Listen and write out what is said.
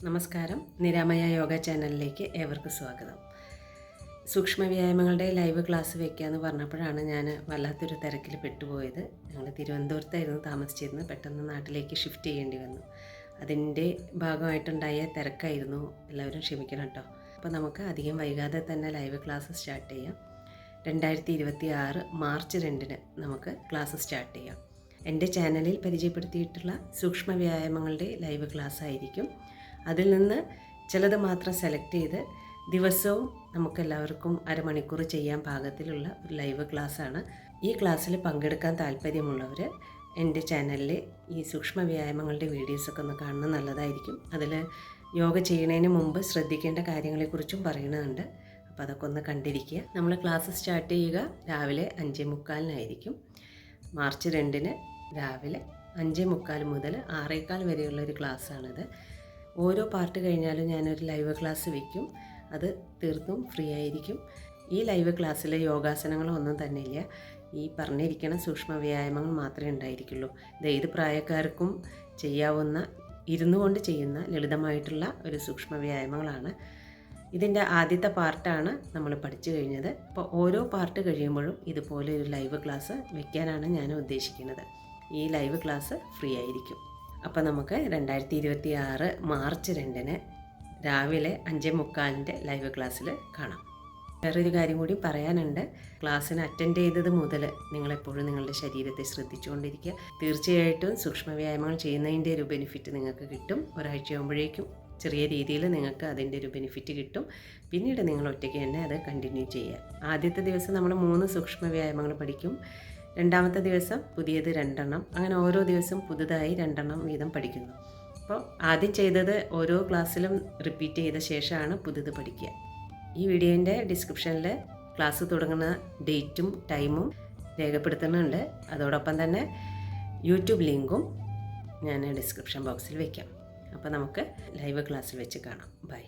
നമസ്കാരം. നിരാമയ യോഗ ചാനലിലേക്ക് ഏവർക്കും സ്വാഗതം. സൂക്ഷ്മ വ്യായാമങ്ങളുടെ ലൈവ് ക്ലാസ് വയ്ക്കാമെന്ന് പറഞ്ഞപ്പോഴാണ് ഞാൻ വല്ലാത്തൊരു തിരക്കിൽ പെട്ടുപോയത്. ഞങ്ങൾ തിരുവനന്തപുരത്തായിരുന്നു താമസിച്ചിരുന്നത്. പെട്ടെന്ന് നാട്ടിലേക്ക് ഷിഫ്റ്റ് ചെയ്യേണ്ടി വന്നു. അതിൻ്റെ ഭാഗമായിട്ടുണ്ടായ തിരക്കായിരുന്നു. എല്ലാവരും ക്ഷമിക്കണം കേട്ടോ. അപ്പോൾ നമുക്ക് അധികം വൈകാതെ തന്നെ ലൈവ് ക്ലാസ് സ്റ്റാർട്ട് ചെയ്യാം. 2026 മാർച്ച് 2 നമുക്ക് ക്ലാസ് സ്റ്റാർട്ട് ചെയ്യാം. എൻ്റെ ചാനലിൽ പരിചയപ്പെടുത്തിയിട്ടുള്ള സൂക്ഷ്മ വ്യായാമങ്ങളുടെ ലൈവ് ക്ലാസ് ആയിരിക്കും. അതിൽ നിന്ന് ചിലത് മാത്രം സെലക്ട് ചെയ്ത് ദിവസവും നമുക്കെല്ലാവർക്കും അരമണിക്കൂർ ചെയ്യാൻ പാകത്തിലുള്ള ഒരു ലൈവ് ക്ലാസ്സാണ്. ഈ ക്ലാസ്സിൽ പങ്കെടുക്കാൻ താല്പര്യമുള്ളവർ എൻ്റെ ചാനലിൽ ഈ സൂക്ഷ്മ വ്യായാമങ്ങളുടെ വീഡിയോസൊക്കെ ഒന്ന് കാണുന്നത് നല്ലതായിരിക്കും. അതിൽ യോഗ ചെയ്യുന്നതിന് മുമ്പ് ശ്രദ്ധിക്കേണ്ട കാര്യങ്ങളെക്കുറിച്ചും പറയുന്നുണ്ട്. അപ്പോൾ അതൊക്കെ ഒന്ന് കണ്ടിരിക്കുക. നമ്മൾ ക്ലാസ് സ്റ്റാർട്ട് ചെയ്യുക രാവിലെ 5:45 മാർച്ച് 2 രാവിലെ 5:45 മുതൽ 6:15 വരെയുള്ള ഒരു ക്ലാസ്സാണിത്. ഓരോ പാർട്ട് കഴിഞ്ഞാലും ഞാനൊരു ലൈവ് ക്ലാസ് വയ്ക്കും. അത് തീർത്തും ഫ്രീ ആയിരിക്കും. ഈ ലൈവ് ക്ലാസ്സിൽ യോഗാസനങ്ങളൊന്നും തന്നെ ഇല്ല. ഈ പറഞ്ഞിരിക്കുന്ന സൂക്ഷ്മ വ്യായാമങ്ങൾ മാത്രമേ ഉണ്ടായിരിക്കുള്ളൂ. ഇത് ഏത് പ്രായക്കാർക്കും ചെയ്യാവുന്ന, ഇരുന്നു കൊണ്ട് ചെയ്യുന്ന ലളിതമായിട്ടുള്ള ഒരു സൂക്ഷ്മ വ്യായാമങ്ങളാണ്. ഇതിൻ്റെ ആദ്യത്തെ പാർട്ടാണ് നമ്മൾ പഠിച്ചു കഴിഞ്ഞത്. അപ്പോൾ ഓരോ പാർട്ട് കഴിയുമ്പോഴും ഇതുപോലെ ഒരു ലൈവ് ക്ലാസ് വയ്ക്കാനാണ് ഞാൻ ഉദ്ദേശിക്കുന്നത്. ഈ ലൈവ് ക്ലാസ് ഫ്രീ ആയിരിക്കും. അപ്പോൾ നമുക്ക് 2026 മാർച്ച് 2 രാവിലെ 5:45 ലൈവ് ക്ലാസ്സിൽ കാണാം. വേറൊരു കാര്യം കൂടി പറയാനുണ്ട്. ക്ലാസ്സിന് അറ്റൻഡ് ചെയ്തത് മുതൽ നിങ്ങളെപ്പോഴും നിങ്ങളുടെ ശരീരത്തെ ശ്രദ്ധിച്ചുകൊണ്ടിരിക്കുക. തീർച്ചയായിട്ടും സൂക്ഷ്മ വ്യായാമങ്ങൾ ചെയ്യുന്നതിൻ്റെ ഒരു ബെനിഫിറ്റ് നിങ്ങൾക്ക് കിട്ടും. ഒരാഴ്ചയാകുമ്പോഴേക്കും ചെറിയ രീതിയിൽ നിങ്ങൾക്ക് അതിൻ്റെ ഒരു ബെനിഫിറ്റ് കിട്ടും. പിന്നീട് നിങ്ങൾ ഒറ്റയ്ക്ക് തന്നെ അത് കണ്ടിന്യൂ ചെയ്യുക. ആദ്യത്തെ ദിവസം നമ്മൾ 3 സൂക്ഷ്മ വ്യായാമങ്ങൾ പഠിക്കും. രണ്ടാമത്തെ ദിവസം പുതിയത് 2 അങ്ങനെ ഓരോ ദിവസവും പുതുതായി 2 വീതം പഠിക്കുന്നു. അപ്പോൾ ആദ്യം ചെയ്തത് ഓരോ ക്ലാസ്സിലും റിപ്പീറ്റ് ചെയ്ത ശേഷമാണ് പുതുത് പഠിക്കുക. ഈ വീഡിയോൻ്റെ ഡിസ്ക്രിപ്ഷനിൽ ക്ലാസ് തുടങ്ങുന്ന ഡേറ്റും ടൈമും രേഖപ്പെടുത്തുന്നുണ്ട്. അതോടൊപ്പം തന്നെ യൂട്യൂബ് ലിങ്കും ഞാൻ ഡിസ്ക്രിപ്ഷൻ ബോക്സിൽ വയ്ക്കാം. അപ്പോൾ നമുക്ക് ലൈവ് ക്ലാസ്സിൽ വെച്ച് കാണാം. ബൈ.